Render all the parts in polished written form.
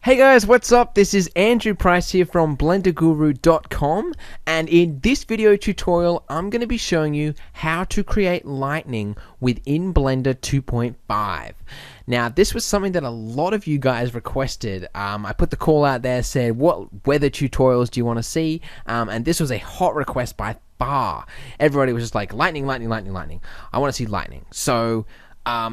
Hey guys, what's up? This is Andrew Price here from BlenderGuru.com, and in this video tutorial I'm going to be showing you how to create lightning within Blender 2.5. Now this was something that a lot of you guys requested. I put the call out there, said what weather tutorials do you want to see, and this was a hot request by far. Everybody was just like lightning, lightning, lightning, lightning. I want to see lightning. So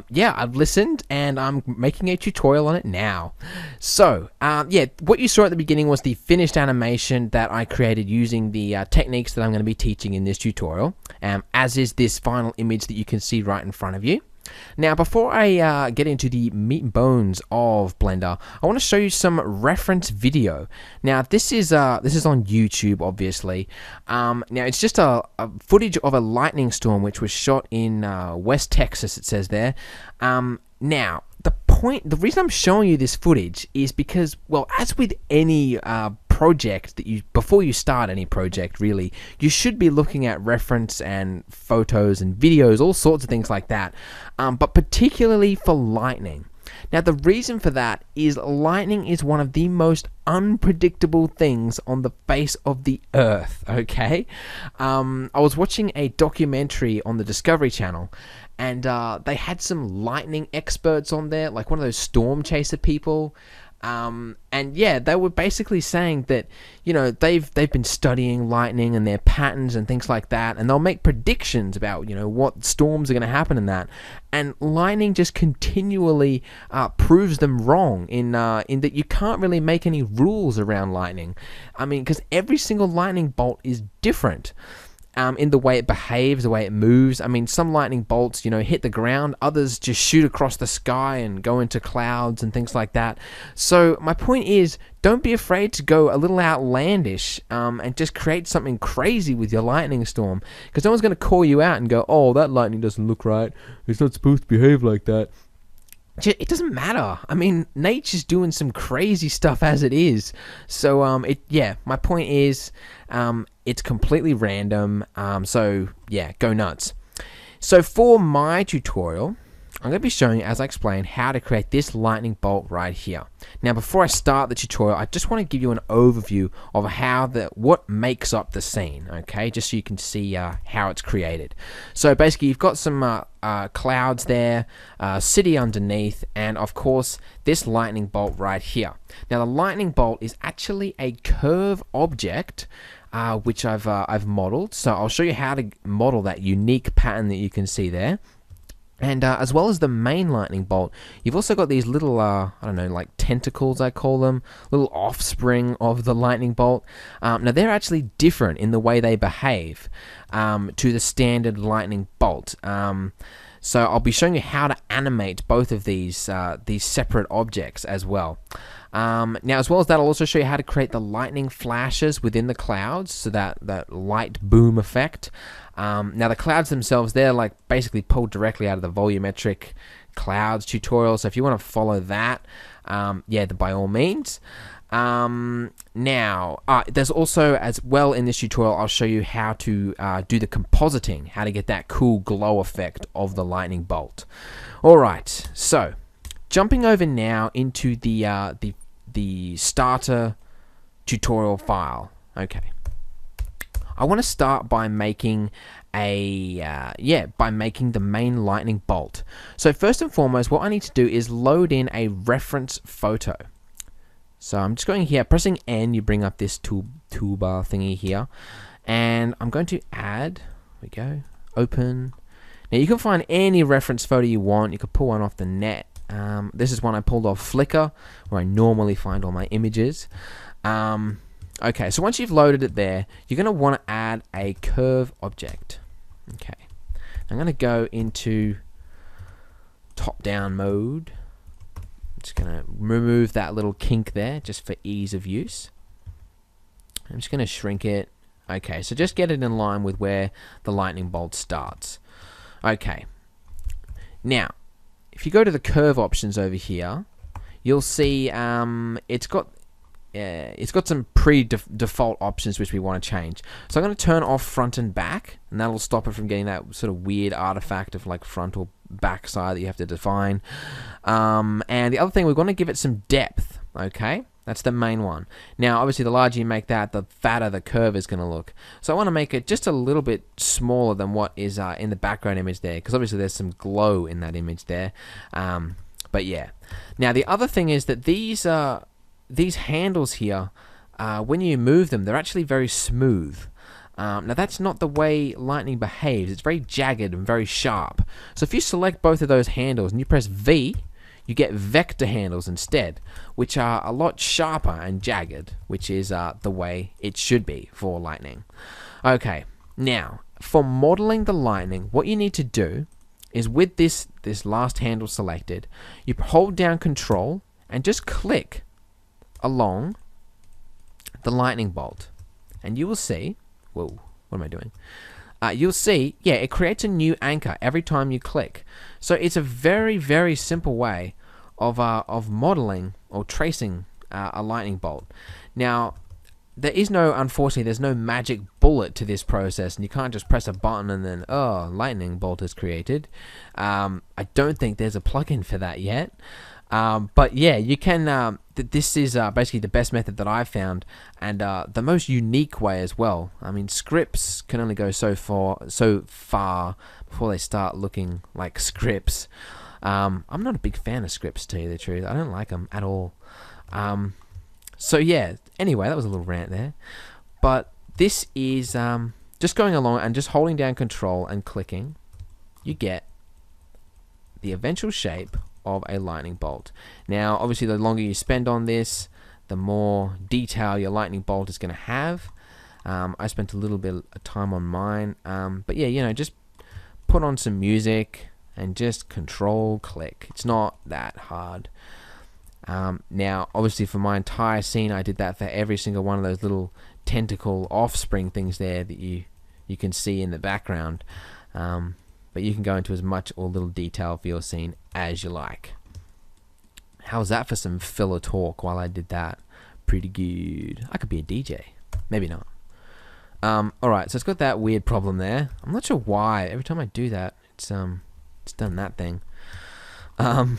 yeah, I've listened and I'm making a tutorial on it now. So, yeah, what you saw at the beginning was the finished animation that I created using the techniques that I'm going to be teaching in this tutorial, as is this final image that you can see right in front of you. Now, before I get into the meat and bones of Blender, I want to show you some reference video. Now, this is on YouTube, obviously. Now, it's just a footage of a lightning storm which was shot in West Texas. It says there. Now, the reason I'm showing you this footage is because, well, as with any project before you start any project, really, you should be looking at reference and photos and videos, all sorts of things like that, but particularly for lightning. Now, the reason for that is lightning is one of the most unpredictable things on the face of the earth, okay? I was watching a documentary on the Discovery Channel, and they had some lightning experts on there, like one of those storm chaser people. And yeah, they were basically saying that, you know, they've been studying lightning and their patterns and things like that, and they'll make predictions about, you know, what storms are going to happen in that. And lightning just continually proves them wrong in that you can't really make any rules around lightning. I mean, because every single lightning bolt is different. In the way it behaves, the way it moves. I mean, some lightning bolts, you know, hit the ground. Others just shoot across the sky and go into clouds and things like that. So my point is, don't be afraid to go a little outlandish and just create something crazy with your lightning storm. Because no one's going to call you out and go, oh, that lightning doesn't look right. It's not supposed to behave like that. It doesn't matter. I mean, nature's doing some crazy stuff as it is. So, my point is, it's completely random. So, yeah, go nuts. So, for my tutorial, I'm going to be showing you, as I explained, how to create this lightning bolt right here. Now, before I start the tutorial, I just want to give you an overview of what makes up the scene, okay? Just so you can see how it's created. So basically, you've got some clouds there, city underneath, and of course, this lightning bolt right here. Now, the lightning bolt is actually a curve object, which I've modeled. So I'll show you how to model that unique pattern that you can see there. And as well as the main lightning bolt, you've also got these little, I don't know, like tentacles, I call them, little offspring of the lightning bolt. Now, they're actually different in the way they behave to the standard lightning bolt. So I'll be showing you how to animate both of these separate objects as well. Now, as well as that, I'll also show you how to create the lightning flashes within the clouds, so that light boom effect. Now, the clouds themselves, they're like basically pulled directly out of the volumetric clouds tutorial, so if you want to follow that, yeah, by all means. Now, there's also, as well in this tutorial, I'll show you how to do the compositing, how to get that cool glow effect of the lightning bolt. Alright, so jumping over now into the starter tutorial file. Okay, I want to start by making the main lightning bolt. So first and foremost, what I need to do is load in a reference photo. So I'm just going here, pressing N, you bring up this toolbar thingy here, and I'm going to add, there we go, open. Now you can find any reference photo you want. You could pull one off the net. This is one I pulled off Flickr, where I normally find all my images. Okay, so once you've loaded it there, you're going to want to add a curve object. Okay, I'm going to go into top-down mode. I'm just going to remove that little kink there, just for ease of use. I'm just going to shrink it. Okay, so just get it in line with where the lightning bolt starts. Okay, now, if you go to the curve options over here, you'll see it's got some pre-default options which we want to change. So I'm going to turn off front and back, and that'll stop it from getting that sort of weird artifact of like front or back side that you have to define. And the other thing, we're going to give it some depth. Okay, that's the main one. Now, obviously, the larger you make that, the fatter the curve is going to look. So I want to make it just a little bit smaller than what is in the background image there, because obviously there's some glow in that image there. But yeah. Now, the other thing is that these handles here, when you move them, they're actually very smooth. Now, that's not the way lightning behaves. It's very jagged and very sharp. So if you select both of those handles and you press V, you get vector handles instead, which are a lot sharper and jagged, which is the way it should be for lightning. Okay, now, for modeling the lightning, what you need to do is with this last handle selected, you hold down Control and just click along the lightning bolt. And you will see, whoa, what am I doing? You'll see, yeah, it creates a new anchor every time you click. So it's a very, very simple way of modeling or tracing a lightning bolt. Now, unfortunately, there's no magic bullet to this process, and you can't just press a button and then, oh, lightning bolt is created. I don't think there's a plugin for that yet. But yeah, you can, this is basically the best method that I've found, and the most unique way as well. I mean, scripts can only go so far before they start looking like scripts. I'm not a big fan of scripts, to tell you the truth. I don't like them at all. So yeah, anyway, that was a little rant there. But this is just going along and just holding down Control and clicking, you get the eventual shape of a lightning bolt. Now, obviously, the longer you spend on this, the more detail your lightning bolt is going to have. I spent a little bit of time on mine. But yeah, just put on some music and just Control click. It's not that hard. Now, obviously, for my entire scene, I did that for every single one of those little tentacle offspring things there that you can see in the background. But you can go into as much or little detail for your scene as you like. How's that for some filler talk while I did that? Pretty good. I could be a DJ. Maybe not. Alright, so it's got that weird problem there. I'm not sure why. Every time I do that, it's done that thing. Alright.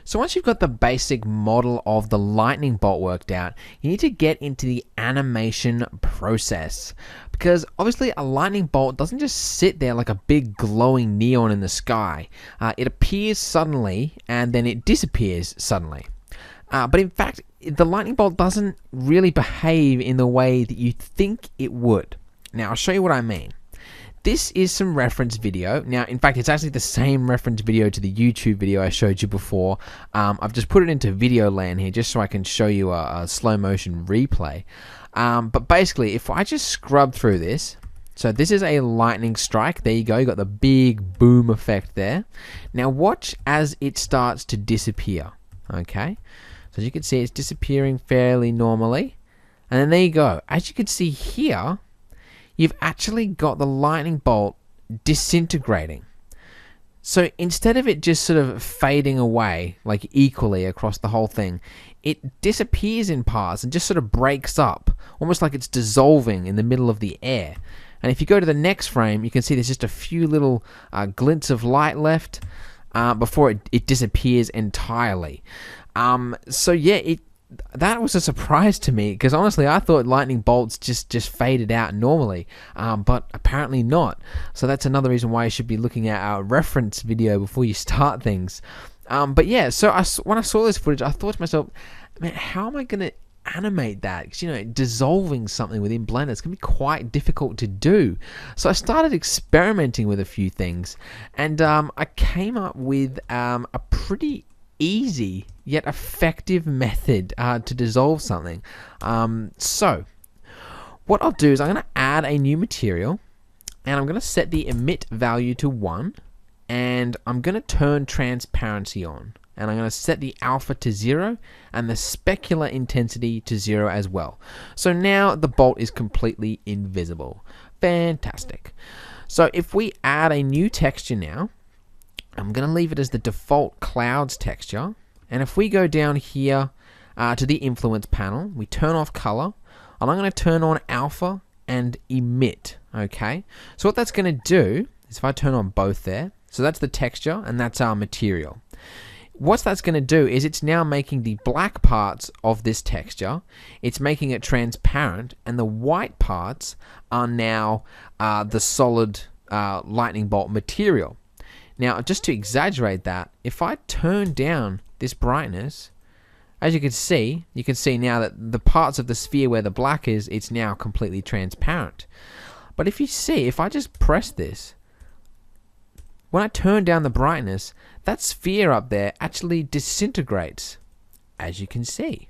So once you've got the basic model of the lightning bolt worked out, you need to get into the animation process. Because obviously a lightning bolt doesn't just sit there like a big glowing neon in the sky. It appears suddenly and then it disappears suddenly. But in fact, the lightning bolt doesn't really behave in the way that you think it would. Now, I'll show you what I mean. This is some reference video. Now, in fact, it's actually the same reference video to the YouTube video I showed you before. I've just put it into video land here just so I can show you a slow motion replay. But basically, if I just scrub through this, so this is a lightning strike. There you go. You got the big boom effect there. Now watch as it starts to disappear. Okay. So as you can see, it's disappearing fairly normally. And then there you go. As you can see here, you've actually got the lightning bolt disintegrating. So instead of it just sort of fading away like equally across the whole thing, it disappears in parts and just sort of breaks up, almost like it's dissolving in the middle of the air. And if you go to the next frame, you can see there's just a few little glints of light left before it disappears entirely. So yeah, that was a surprise to me, because honestly I thought lightning bolts just faded out normally, but apparently not. So that's another reason why you should be looking at our reference video before you start things. But yeah, so when I saw this footage, I thought to myself, man, how am I going to animate that? Because dissolving something within Blender is going to be quite difficult to do. So I started experimenting with a few things, and I came up with a pretty easy yet effective method to dissolve something. So what I'll do is I'm going to add a new material, and I'm going to set the emit value to 1, and I'm going to turn transparency on, and I'm going to set the alpha to 0 and the specular intensity to 0 as well. So now the bolt is completely invisible. Fantastic. So if we add a new texture now, I'm going to leave it as the default clouds texture. And if we go down here to the influence panel, we turn off color, and I'm going to turn on alpha and emit. Okay. So what that's going to do is if I turn on both there, so that's the texture and that's our material. what that's going to do is it's now making the black parts of this texture, it's making it transparent, and the white parts are now the solid lightning bolt material. Now, just to exaggerate that, if I turn down this brightness, as you can see now that the parts of the sphere where the black is, it's now completely transparent. But if you see, if I just press this, when I turn down the brightness, that sphere up there actually disintegrates, as you can see.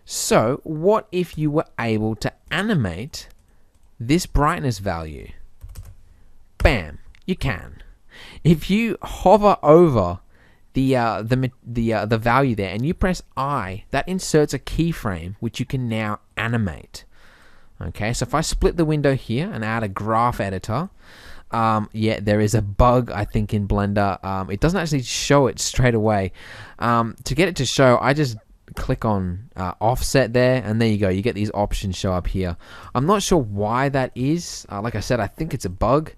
So, what if you were able to animate this brightness value? Bam, you can. If you hover over the value there and you press I, that inserts a keyframe which you can now animate. Okay, so if I split the window here and add a graph editor, yeah, there is a bug, I think, in Blender. It doesn't actually show it straight away. To get it to show, I just click on offset there, and there you go. You get these options show up here. I'm not sure why that is. Like I said, I think it's a bug.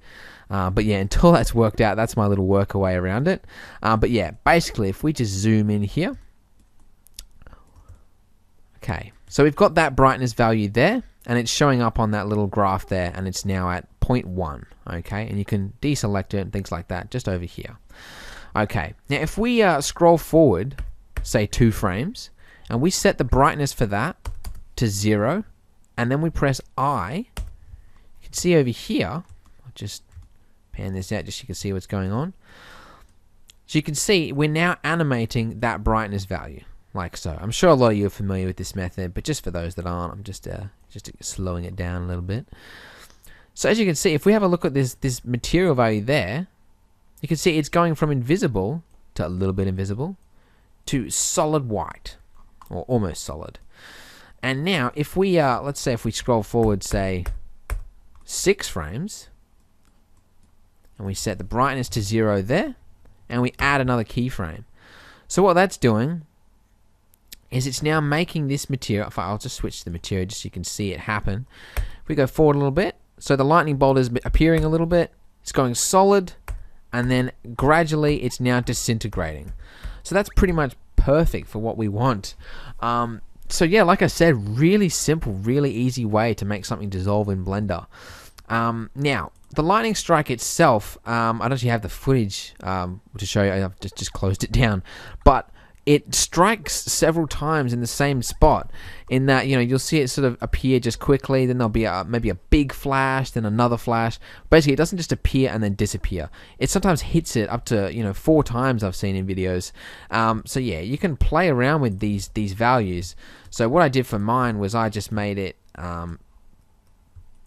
But yeah, until that's worked out, that's my little workaway around it. But yeah, basically, if we just zoom in here. Okay, so we've got that brightness value there, and it's showing up on that little graph there, and it's now at 0.1. Okay, and you can deselect it and things like that just over here. Okay, now if we scroll forward, say 2 frames, and we set the brightness for that to 0, and then we press I, you can see over here, I'll just pan this out just so you can see what's going on. So you can see we're now animating that brightness value, like so. I'm sure a lot of you are familiar with this method, but just for those that aren't, I'm just slowing it down a little bit. So as you can see, if we have a look at this material value there, you can see it's going from invisible to a little bit invisible to solid white, or almost solid. And now if we let's say if we scroll forward, say 6 frames, and we set the brightness to 0 there, and we add another keyframe. So what that's doing is it's now making this material, I'll just switch the material just so you can see it happen. If we go forward a little bit, so the lightning bolt is appearing a little bit, it's going solid, and then gradually it's now disintegrating. So that's pretty much perfect for what we want. So yeah, like I said, really simple, really easy way to make something dissolve in Blender. Now, the lightning strike itself, I don't actually have the footage to show you. I've just closed it down, but it strikes several times in the same spot. In that, you know, you'll see it sort of appear just quickly, then there'll be maybe a big flash, then another flash. Basically, it doesn't just appear and then disappear. It sometimes hits it up to 4 times I've seen in videos. So yeah, you can play around with these values. So what I did for mine was I just made it.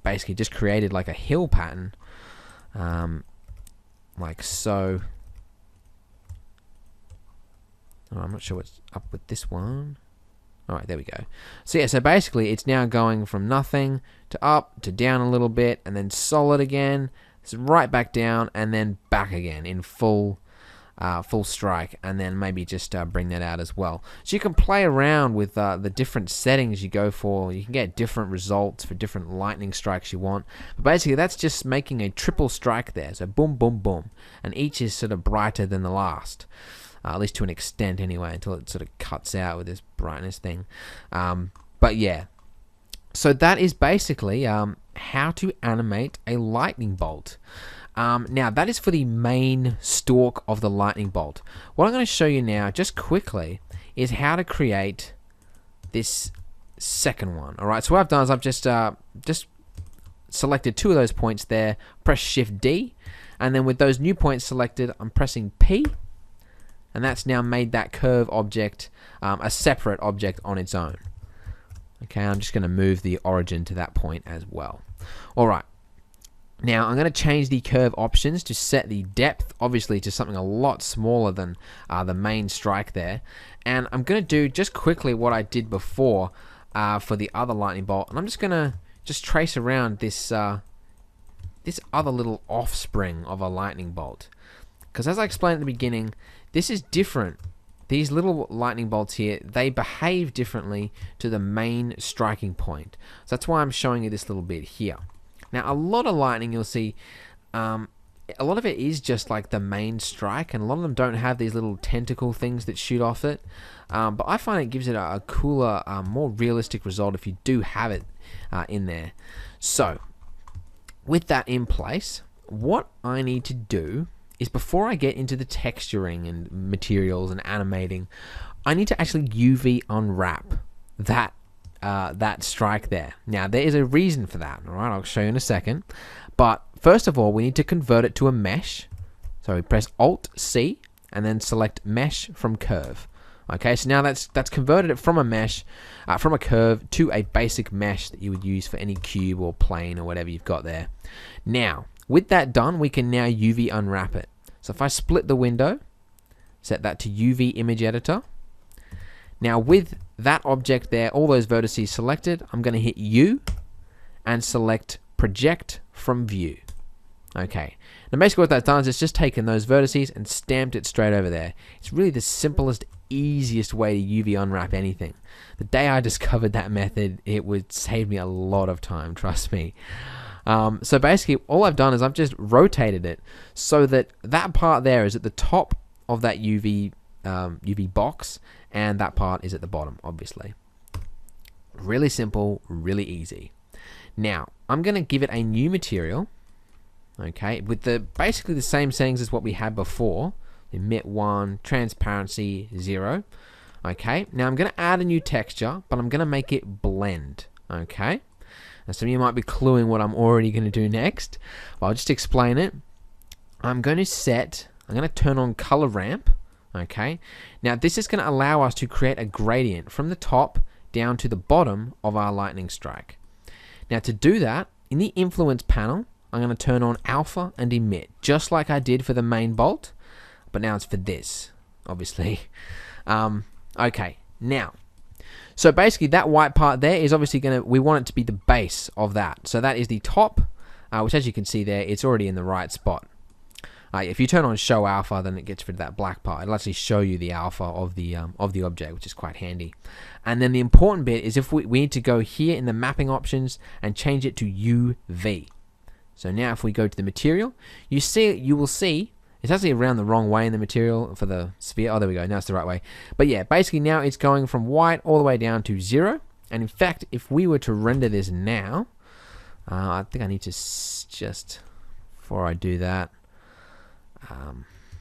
Basically just created like a hill pattern, like so. Oh, I'm not sure what's up with this one. Alright, there we go. So yeah, so basically it's now going from nothing to up to down a little bit, and then solid again, so right back down, and then back again in full strike, and then maybe just bring that out as well. So you can play around with the different settings you go for. You can get different results for different lightning strikes you want. But basically that's just making a triple strike there. So boom, boom, boom. And each is sort of brighter than the last. At least to an extent anyway, until it sort of cuts out with this brightness thing. But yeah. So that is basically how to animate a lightning bolt. Now that is for the main stalk of the lightning bolt. What I'm going to show you now, just quickly, is how to create this second one. All right. So what I've done is I've just selected 2 of those points there. Press Shift D, and then with those new points selected, I'm pressing P, and that's now made that curve object a separate object on its own. Okay. I'm just going to move the origin to that point as well. All right. Now I'm going to change the curve options to set the depth obviously to something a lot smaller than the main strike there, and I'm going to do just quickly what I did before for the other lightning bolt, and I'm just going to trace around this this other little offspring of a lightning bolt, because as I explained at the beginning, this is different. These little lightning bolts here, they behave differently to the main striking point, so that's why I'm showing you this little bit here. Now, a lot of lightning, you'll see, a lot of it is just like the main strike, and a lot of them don't have these little tentacle things that shoot off it. But I find it gives it a cooler, more realistic result if you do have it in there. So, with that in place, what I need to do is, before I get into the texturing and materials and animating, I need to actually UV unwrap that strike there. Now, there is a reason for that, all right? I'll show you in a second. But first of all, we need to convert it to a mesh. So we press Alt-C and then select Mesh from Curve. Okay, so now that's converted it from a mesh, from a curve to a basic mesh that you would use for any cube or plane or whatever you've got there. Now, with that done, we can now UV unwrap it. So if I split the window, set that to UV Image Editor. Now with that object there, all those vertices selected, I'm going to hit U and select Project from View. Okay, now basically what that's done is it's just taken those vertices and stamped it straight over there. It's really the simplest, easiest way to UV unwrap anything. The day I discovered that method, it would save me a lot of time, trust me. So basically all I've done is I've just rotated it so that that part there is at the top of that UV box, and that part is at the bottom, obviously. Really simple, really easy. Now, I'm going to give it a new material, okay, with basically the same settings as what we had before. Emit 1, transparency 0. Okay, now I'm going to add a new texture, but I'm going to make it blend, okay? Now some of you might be cluing what I'm already going to do next, but I'll just explain it. I'm going to turn on color ramp, okay? Now this is going to allow us to create a gradient from the top down to the bottom of our lightning strike. Now to do that, in the influence panel, I'm going to turn on alpha and emit, just like I did for the main bolt, but now it's for this, obviously. Okay, now, so basically that white part there is obviously we want it to be the base of that. So that is the top, which as you can see there, it's already in the right spot. If you turn on show alpha, then it gets rid of that black part. It'll actually show you the alpha of the object, which is quite handy. And then the important bit is if we need to go here in the mapping options and change it to UV. So now if we go to the material, you will see it's actually around the wrong way in the material for the sphere. Oh, there we go. Now it's the right way. But yeah, basically now it's going from white all the way down to 0. And in fact, if we were to render this now, I think I need to just, before I do that,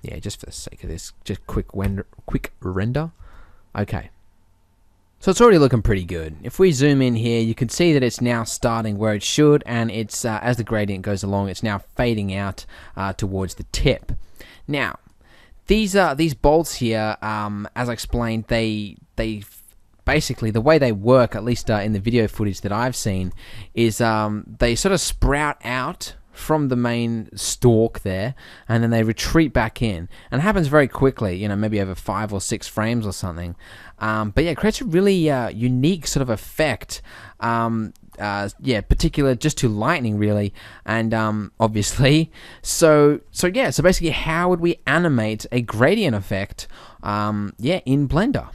yeah, just for the sake of this, just quick render. Okay. So it's already looking pretty good. If we zoom in here, you can see that it's now starting where it should, and it's as the gradient goes along, it's now fading out towards the tip. Now, these bolts here, as I explained, they basically the way they work, at least in the video footage that I've seen, is they sort of sprout out from the main stalk there, and then they retreat back in, and it happens very quickly, you know, maybe over 5 or 6 frames or something. But yeah, it creates a really unique sort of effect, yeah, particular just to lightning really, and obviously, so basically how would we animate a gradient effect, yeah, in Blender?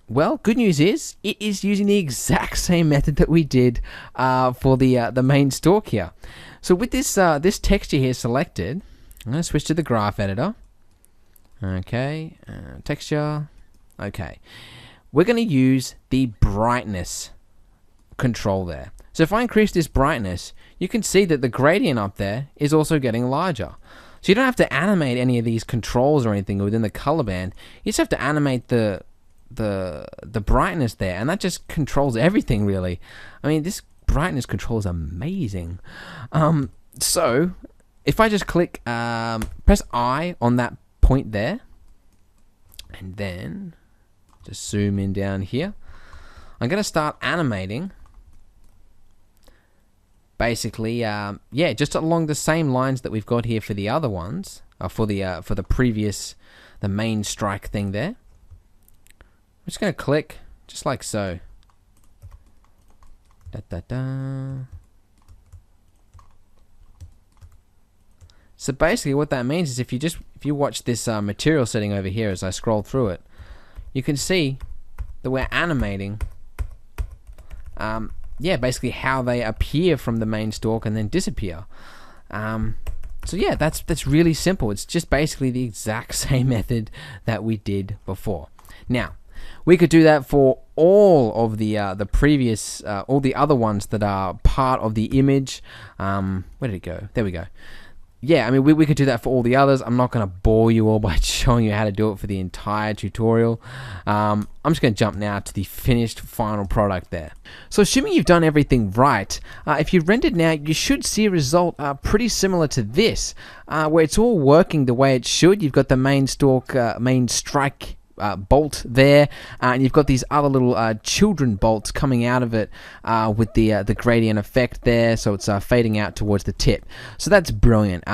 Well, good news is it is using the exact same method that we did for the main stalk here. So with this this texture here selected, I'm going to switch to the graph editor. Okay, texture. Okay, we're going to use the brightness control there. So if I increase this brightness, you can see that the gradient up there is also getting larger. So you don't have to animate any of these controls or anything within the color band. You just have to animate the brightness there, and that just controls everything really. I mean, this brightness control is amazing. So if I just click press I on that point there, and then just zoom in down here, I'm gonna start animating basically yeah, just along the same lines that we've got here for the other ones, for the previous, the main strike thing there. I'm just gonna click just like so. Da, da, da. So basically what that means is if you watch this material setting over here as I scroll through it, you can see that we're animating yeah, basically how they appear from the main stalk and then disappear. So yeah, that's really simple. It's just basically the exact same method that we did before. Now, we could do that for all of the previous, all the other ones that are part of the image. Where did it go? There we go. Yeah, I mean, we could do that for all the others. I'm not going to bore you all by showing you how to do it for the entire tutorial. I'm just going to jump now to the finished final product there. So assuming you've done everything right, if you've rendered now, you should see a result pretty similar to this, where it's all working the way it should. You've got the main strike bolt there, and you've got these other little children bolts coming out of it with the gradient effect there, so it's fading out towards the tip. So that's brilliant.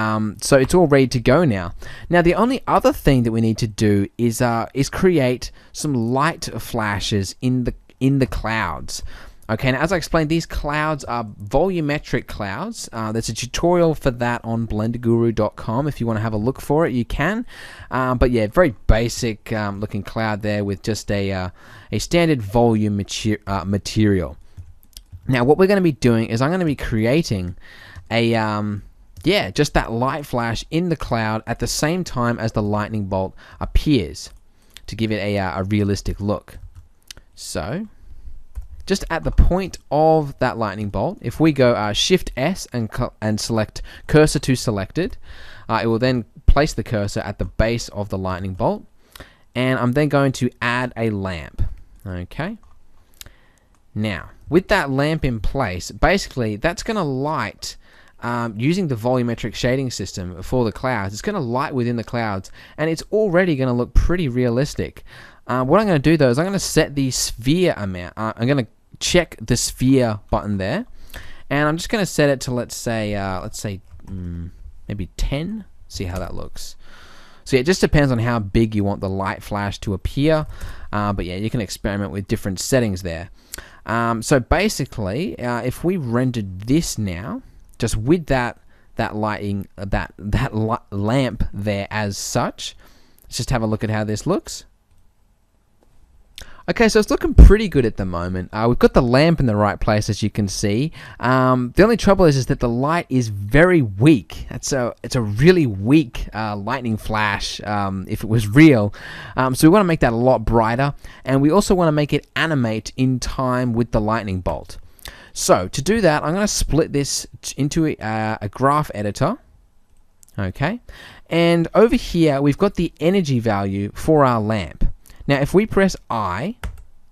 So it's all ready to go now. Now the only other thing that we need to do is create some light flashes in the clouds. Okay, now as I explained, these clouds are volumetric clouds. There's a tutorial for that on blenderguru.com. If you want to have a look for it, you can. But yeah, very basic looking cloud there with just a standard volume material. Now what we're going to be doing is I'm going to be creating just that light flash in the cloud at the same time as the lightning bolt appears to give it a realistic look. So just at the point of that lightning bolt, if we go Shift S and select cursor to selected, it will then place the cursor at the base of the lightning bolt, and I'm then going to add a lamp. Okay. Now, with that lamp in place, basically that's going to light using the volumetric shading system for the clouds. It's going to light within the clouds, and it's already going to look pretty realistic. What I'm going to do though is I'm going to set the sphere amount. I'm going to check the sphere button there, and I'm just going to set it to let's say maybe 10. See how that looks. So yeah, it just depends on how big you want the light flash to appear, but yeah, you can experiment with different settings there. So basically, if we rendered this now, just with that lamp there as such, let's just have a look at how this looks. Okay, so it's looking pretty good at the moment. We've got the lamp in the right place, as you can see. The only trouble is that the light is very weak. It's a really weak lightning flash if it was real. So we want to make that a lot brighter, and we also want to make it animate in time with the lightning bolt. So to do that, I'm going to split this into a graph editor. Okay, and over here we've got the energy value for our lamp. Now, if we press I,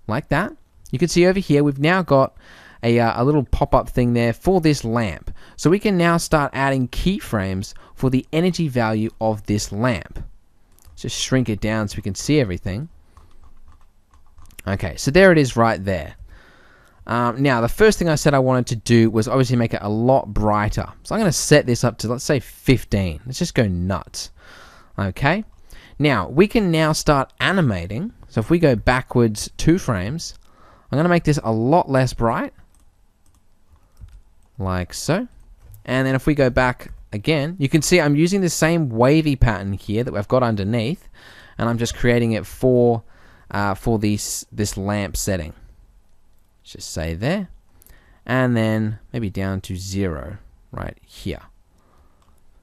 like that, you can see over here we've now got a little pop-up thing there for this lamp. So we can now start adding keyframes for the energy value of this lamp. Let's just shrink it down so we can see everything. Okay, so there it is right there. Now, the first thing I said I wanted to do was obviously make it a lot brighter. So I'm going to set this up to, let's say, 15. Let's just go nuts. Okay. Now, we can now start animating. So if we go backwards 2 frames, I'm going to make this a lot less bright. Like so. And then if we go back again, you can see I'm using the same wavy pattern here that we've got underneath. And I'm just creating it for this lamp setting. Let's just say there. And then maybe down to 0 right here.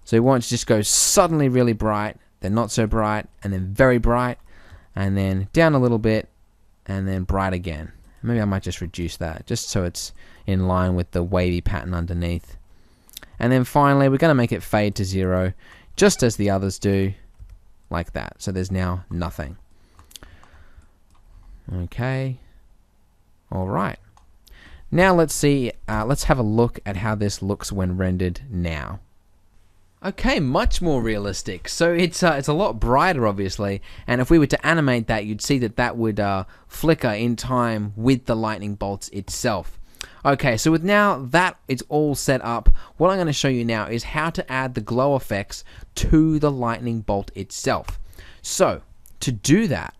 So we want to just go suddenly really bright, then not so bright, and then very bright, and then down a little bit, and then bright again. Maybe I might just reduce that, just so it's in line with the wavy pattern underneath. And then finally, we're going to make it fade to 0, just as the others do, like that. So there's now nothing. Okay. All right. Now let's see, let's have a look at how this looks when rendered now. Okay, much more realistic. So it's a lot brighter, obviously, and if we were to animate that, you'd see that would flicker in time with the lightning bolts itself. Okay, so with now that it's all set up, what I'm going to show you now is how to add the glow effects to the lightning bolt itself. So to do that,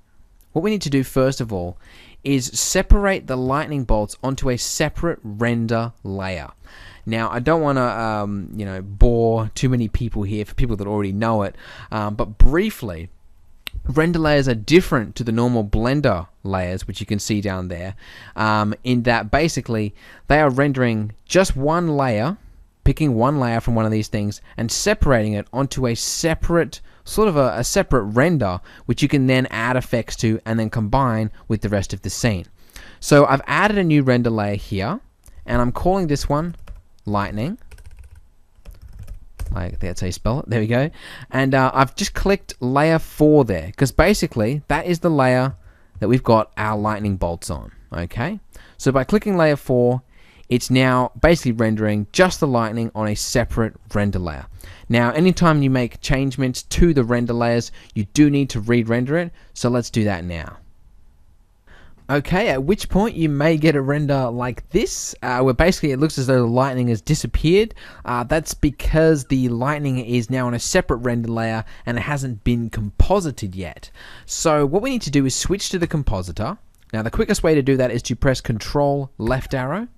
what we need to do first of all is separate the lightning bolts onto a separate render layer. Now, I don't want to, bore too many people here for people that already know it, but briefly, render layers are different to the normal Blender layers, which you can see down there, in that basically they are rendering just one layer picking one layer from one of these things and separating it onto a separate, sort of a separate render, which you can then add effects to and then combine with the rest of the scene. So I've added a new render layer here, and I'm calling this one lightning. Like that's how you spell it. There we go. And I've just clicked layer 4 there, because basically that is the layer that we've got our lightning bolts on. Okay, so by clicking layer 4, it's now basically rendering just the lightning on a separate render layer. Now, anytime you make changements to the render layers, you do need to re-render it. So let's do that now. Okay, at which point you may get a render like this, where basically it looks as though the lightning has disappeared. That's because the lightning is now on a separate render layer and it hasn't been composited yet. So what we need to do is switch to the compositor. Now the quickest way to do that is to press Control left arrow.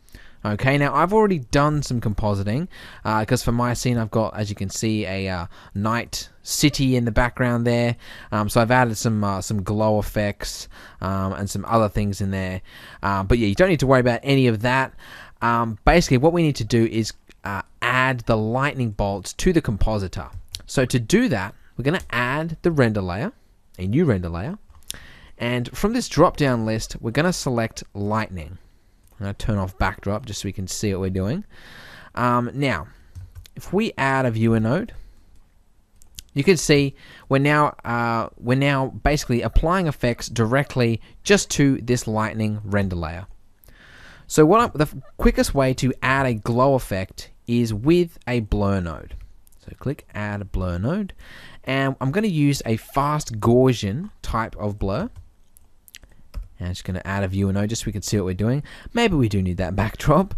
Okay, now I've already done some compositing, because for my scene I've got, as you can see, a night city in the background there. So I've added some glow effects and some other things in there. But yeah, you don't need to worry about any of that. Basically, what we need to do is add the lightning bolts to the compositor. So to do that, we're going to add the render layer, a new render layer. And from this drop-down list, we're going to select lightning. I'm going to turn off backdrop just so we can see what we're doing. Now, if we add a viewer node, you can see we're now basically applying effects directly just to this lightning render layer. So the quickest way to add a glow effect is with a blur node. So click Add Blur Node, and I'm going to use a fast Gaussian type of blur. And I'm just going to add a viewer node just so we can see what we're doing. Maybe we do need that backdrop.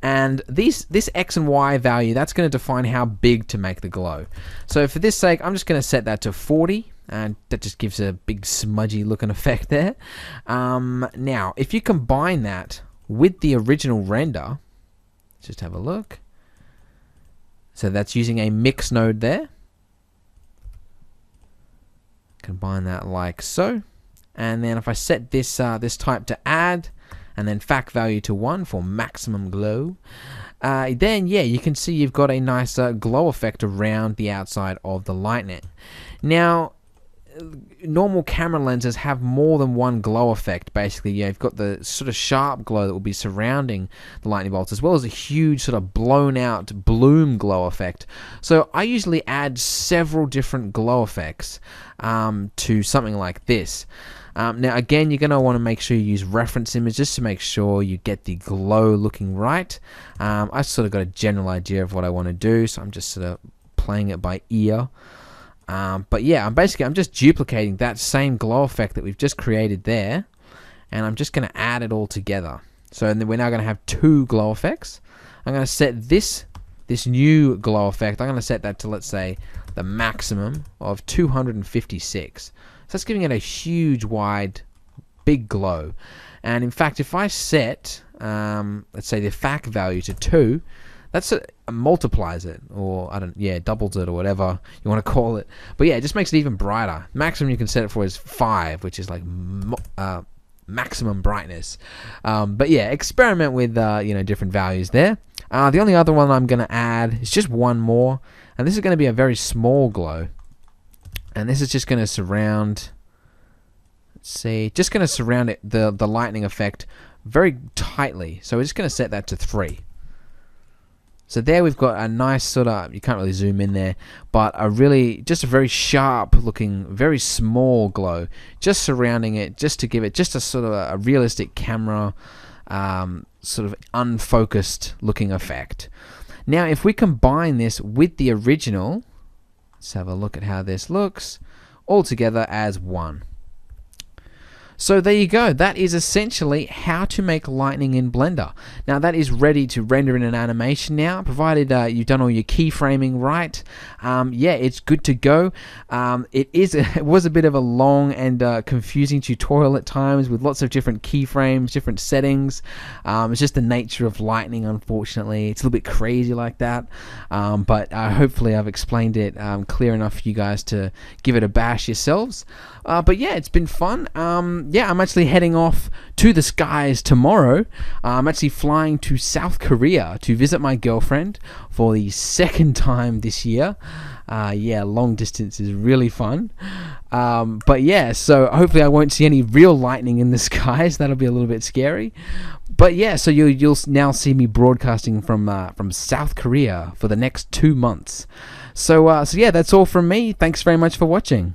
And this X and Y value, that's going to define how big to make the glow. So for this sake, I'm just going to set that to 40. And that just gives a big smudgy looking effect there. Now, if you combine that with the original render, let's just have a look. So that's using a mix node there. Combine that like so. And then if I set this this type to add, and then fact value to 1 for maximum glow, then yeah, you can see you've got a nice glow effect around the outside of the lightning. Now, normal camera lenses have more than one glow effect. Basically, you've got the sort of sharp glow that will be surrounding the lightning bolts, as well as a huge sort of blown out bloom glow effect. So I usually add several different glow effects to something like this. Now again, you're going to want to make sure you use reference image just to make sure you get the glow looking right. I've sort of got a general idea of what I want to do, so I'm just sort of playing it by ear. But yeah, I'm just duplicating that same glow effect that we've just created there, and I'm just going to add it all together. So then we're now going to have 2 glow effects. I'm going to set this new glow effect, I'm going to set that to, let's say, the maximum of 256. So that's giving it a huge, wide, big glow. And in fact, if I set, let's say, the fact value to 2, that's multiplies it, or doubles it, or whatever you want to call it. But yeah, it just makes it even brighter. Maximum you can set it for is 5, which is like maximum brightness. But yeah, experiment with different values there. The only other one I'm going to add is just one more, and this is going to be a very small glow. And this is just going to surround, let's see, just going to surround it, the lightning effect very tightly. So we're just going to set that to 3. So there we've got a nice sort of, you can't really zoom in there, but just a very sharp looking, very small glow, just surrounding it, just to give it just a sort of a realistic camera, sort of unfocused looking effect. Now if we combine this with the original, let's have a look at how this looks, all together as one. So there you go. That is essentially how to make lightning in Blender. Now that is ready to render in an animation now, provided you've done all your keyframing right. Yeah, it's good to go. It was a bit of a long and confusing tutorial at times with lots of different keyframes, different settings. It's just the nature of lightning, unfortunately. It's a little bit crazy like that. But hopefully I've explained it clear enough for you guys to give it a bash yourselves. But yeah, it's been fun. yeah, I'm actually heading off to the skies tomorrow. I'm actually flying to South Korea to visit my girlfriend for the second time this year. Yeah, long distance is really fun. But yeah, so hopefully I won't see any real lightning in the skies. That'll be a little bit scary. But yeah, so you'll now see me broadcasting from South Korea for the next 2 months. So yeah, that's all from me. Thanks very much for watching.